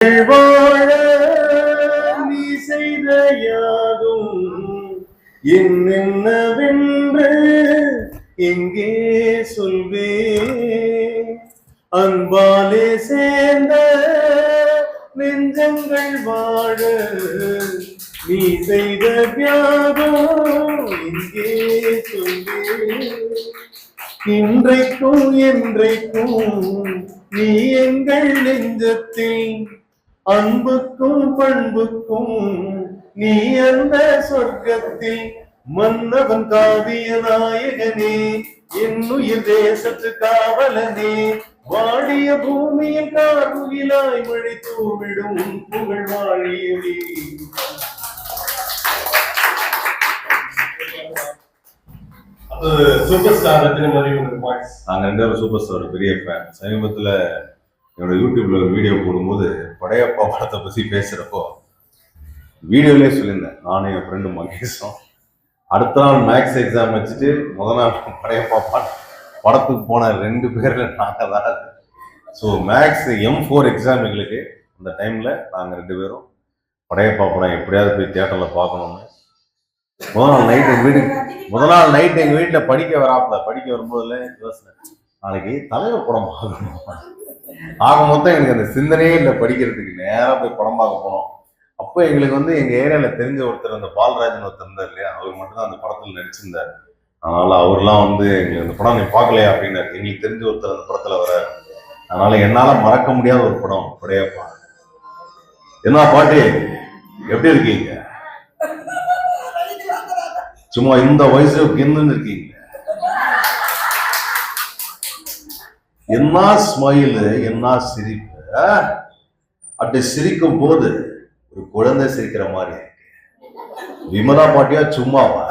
வாழ நீ செய்த யாதும் என்னென்னவென்று எங்கே சொல்வேன். அன்பாலே சேர்ந்த நெஞ்சங்கள் வாழ நீ செய்த தியாகம் எங்கே சொல்வேன். இன்றைக்கும் என்றைக்கும் நீ எங்கள் நெஞ்சத்தில் அன்புக்கும் பண்புக்கும் நீ அந்த சொர்க்கத்தில் மன்னவன் காவிய நாயகனே என்னுயிர் தேசத்து காவலனே வாழிய பூமியில் கார்முகிலாய் மழை தூவிடும் புகழ் வாழியவே. சூப்பர் ஸ்டார் நாங்க ரெண்டு பேரும் சூப்பர் ஸ்டார் பெரிய ஃபேன். சமீபத்துல என்னோட யூடியூப்ல ஒரு வீடியோ போடும்போது படையப்பா படத்தை பத்தி பேசுறப்போ வீடியோலயே சொல்லியிருந்தேன், நானும் என் ஃப்ரெண்டு மகேஷும் அடுத்த நாள் மேக்ஸ் எக்ஸாம் வச்சுட்டு முதல் நாள் படையப்பா படத்துக்கு போன 2 பேர்ல நாங்க தான். ஸோ மேக்ஸ் M4 எக்ஸாம் எங்களுக்கு அந்த டைம்ல நாங்க 2 பேரும் படையப்பா படம் எப்படியாவது போய் தியேட்டர்ல பார்க்கணும்னு முதல் நாள் நைட் எங்க வீட்டுல படிக்க வரும்போதுல யோசனை, நாளைக்கு தலைவர் படம் பார்க்கணும். ஆக மொத்தம் எனக்கு அந்த சிந்தனையே இல்லை படிக்கிறதுக்கு. நேராக போய் படம் பார்க்க போனோம். அப்போ எங்களுக்கு எங்க ஏரியால தெரிஞ்ச ஒருத்தர், அந்த பால்ராஜன் ஒருத்தர் இருந்தார் இல்லையா, அவர் மட்டும் தான் அந்த படத்துல நடிச்சிருந்தார். அதனால அவர்லாம் எங்களுக்கு அந்த படம் நீ பார்க்கலையா அப்படின்னாரு. எங்களுக்கு தெரிஞ்ச ஒருத்தர் அந்த படத்துல வர. அதனால என்னால மறக்க முடியாத ஒரு படம் படையப்பா. என்ன பாட்டி எப்படி இருக்கீங்க? சும்மா இந்த வயசுல கின்னு இருக்கீங்க. என்ன ஸ்மைலு, என்ன சிரிப்பு. அப்படி சிரிக்கும் போது ஒரு குழந்தை சிரிக்கிற மாதிரி இருக்கு. விமலா பாட்டியா சும்மாவா?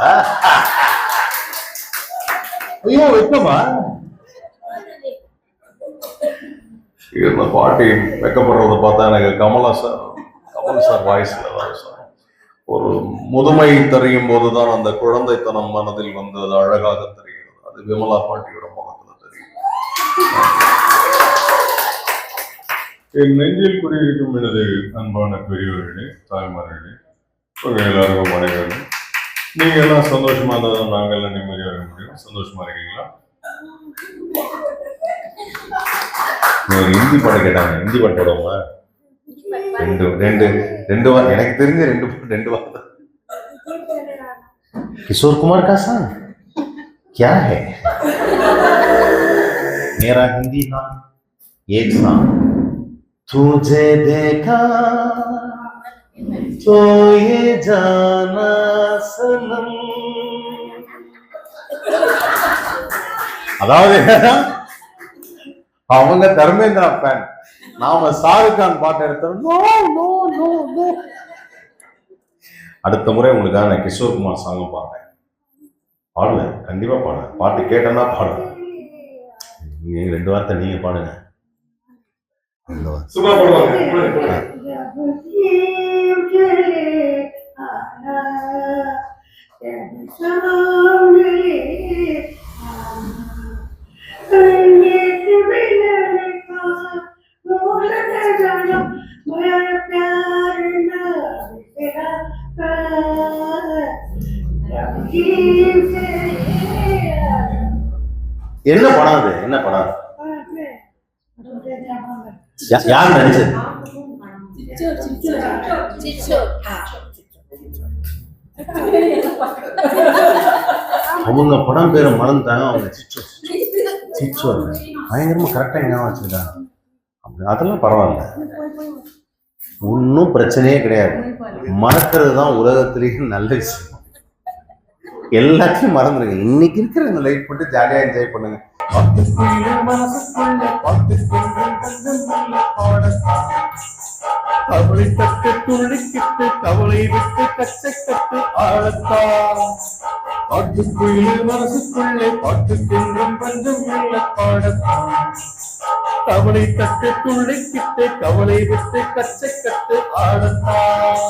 ஐயோ வெக்கமா? இந்த பாட்டி வெக்கப்படுறத பார்த்தா எனக்கு கமல் சார் வாய்ஸ்ல தான் சார். ஒரு முதுமை தெரியும் போதுதான் அந்த குழந்தைத்தனம் மனதில் அது அழகாக தெரிகிறது. அது விமலா பாட்டியோட முகத்துல தெரியும். என் நெஞ்சில் குடியிருக்கும் எனது அன்பான பெரியவர்களே, தாய்மார்களே, எல்லாருக்கும் வணக்கம். நீங்க எல்லாம் சந்தோஷமா இருந்தால் நாங்கள் எல்லாம் நிம்மதியாக இருக்க முடியும். சந்தோஷமா இருக்கீங்களா? ஒரு ஹிந்தி பாட்டு கேட்டாங்க. ஹிந்தி பாட்டு போடுவோமா? ரெண்டு வாரம் எனக்கு தெரிஞ்ச ரெண்டு வாரம். किशोर कुमार का सॉन्ग क्या है? मेरा हिंदी ना एक सॉन्ग, तुझे देखा तो ये जाना सनम. அதாவது அவங்க தர்மேந்திரா ஃபேன், நாம ஷாருக் கான் பாட்டு எடுத்தோம். அடுத்த முறை உங்களுக்காக நான் கிஷோர் குமார் சாங் பாடுவேன். கண்டிப்பா பாடுவேன். பாட்டு கேட்டேன்னா பாடுவேன். நீங்க 2 வார்த்தை நீங்க பாடுங்க. சும்மா பாடுவாங்க. என்ன படம் அது? என்ன படம்? யார் நடிச்சது? அவங்க படம் பேரை மறந்துட்டாங்க. அவங்க சிச்சோ பயங்கரமா கரெக்டா ஞாபகம் வச்சிருக்காங்க. அதெல்லாம் பரவாயில்ல, ஒன்னும் பிரச்சனையே கிடையாது. மறக்கிறது தான் உலகத்திலேயே நல்ல விஷயம். எல்லாத்தையும் மறந்துடுங்க. இன்னைக்கு இருக்கிற இந்த லைஃப் போட்டு ஜாலியா என்ஜாய் பண்ணுங்க. கவலை தட்டு துள்ளிக்கிட்டு கவலை விட்டு கச்சை கட்டு ஆழத்தான். பாட்டுக்குள்ளே மனசுக்குள்ளே பாட்டுக்கென்றும் பஞ்சம் உள்ள பாடத்தான். கவலை தட்டு துள்ளிக்கிட்டு கவலை விட்டு கச்சை கட்டு ஆழத்தான்.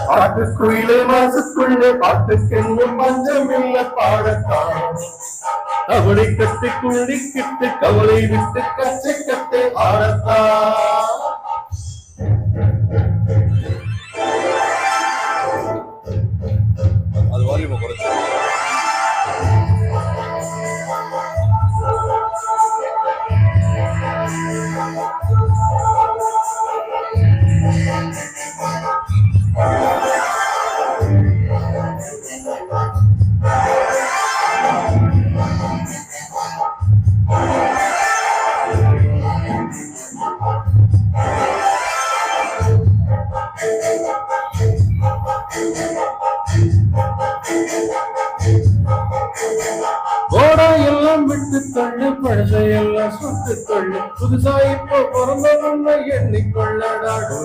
பாட்டுக்குள்ளே மனசுக்குள்ளே பாட்டுக்கென்று பஞ்சம் இல்ல பாடத்தான் அவளை கட்டு குள்ளிக்கிட்டு கவலை விட்டு கச்சை கட்டு ஆடத்தான். அது வால்யூமை குறைச்சு ஓடா எல்லாம் விட்டு தள்ளு பழசையெல்லாம் சுட்டு தள்ளு புதுசா இப்போ பிறந்தவங்க எண்ணிக்கொள்ளடாடு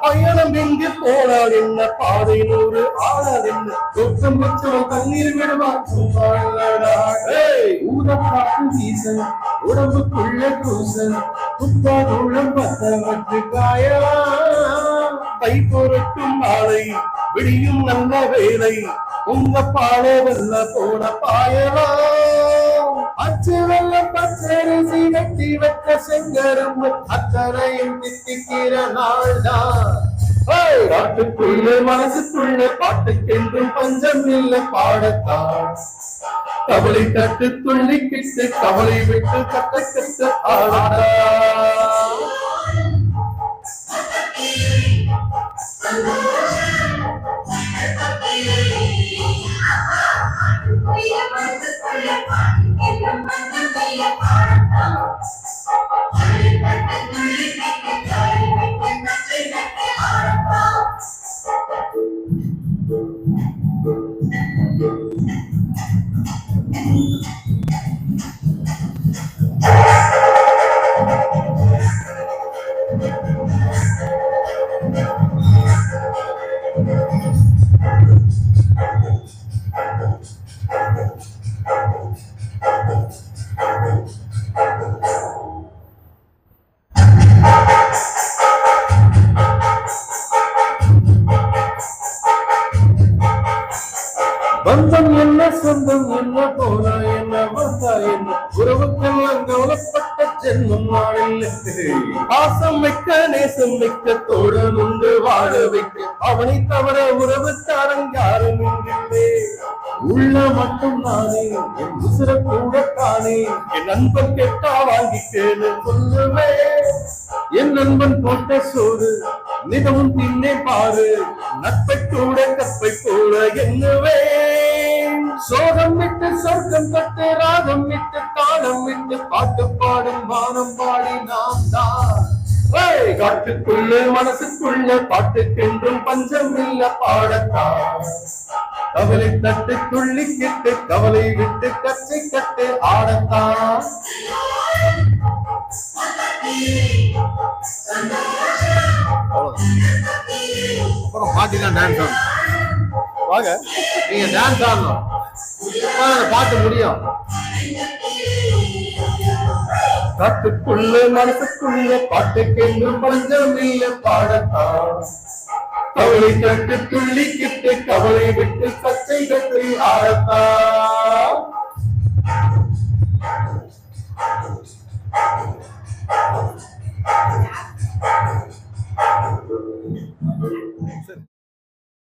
பயணம் எங்கு போனால் என்ன பாதை நூறு ஆளால் என்ன சொத்தம் வச்சவன் தண்ணீர் விடுவான் ஊத காத்து வீசல் உடம்புக்குள்ள கூசல் துப்பாதுளம் பத்த வச்சு காயலாம் கை பொறுக்கும் நாளை விடியும் நல்ல வேலை உங்க பாலை வெல்ல போன பாயலாம் அச்சு வெள்ளம் பச்சரிசி வெட்டி வைக்க செங்கரும்பு அத்தனையும் தித்திக்கிற நாள்தான். காட்டுக்குள்ள மனசுக்குள்ள பாட்டுக்கென்றும் பஞ்சம் இல்ல பாடத்தான் கவலை தட்டு துள்ளிக்கிட்டு கவலை விட்டு கட்ட கட்ட ஆடத்தான். பந்தம் என்ன சொந்தம் என்ன போனா என்ன வந்தா என்ன உறவுக்கெல்லாம் கவலைப்பட்ட ஜென்மம் நாளில் பாசம் வைக்க நேசம் வைக்க தோழன் உண்டு வாழ வைக்க அவனை தவிர உறவுக்காரன் யாரும் இங்கில்லே உள்ள மட்டும் நானே என் உசுர கூட தானே என் நண்பன் கெட்டா வாங்கிக்கேன்னு சொல்லுவேன் என் நண்பன் போட்ட சோறு மிகவும் தின்னே பாரு நட்பை கூட கற்பை போல எண்ணுவேன் சோகம் விட்டு சொர்க்கம் கட்டு ராகம் விட்டு தாளம் விட்டு பாட்டு பாடும் வானம் பாடி நாம் தான். காட்டுக்குள்ள மனசுக்குள்ள பாட்டுக்கென்றும் பஞ்சம் இல்ல பாடத்தான் கவலை தட்டு துள்ளிக்கிட்டு கவலை விட்டு கச்சை கட்டு ஆடத்தான். அப்புறம் பாட்டி தான் டான்ஸ் ஆடணும். வாங்க நீங்க டான்ஸ் ஆடணும், பாட்டு முடியும். காட்டுக்குள்ள மனசுக்குள்ள பாட்டுக்கென்று பஞ்சம் இல்ல பாடத்தான் கவலை கட்டு துள்ளிக்கிட்டு கவலை விட்டு கச்சை கட்டு ஆடத்தான்.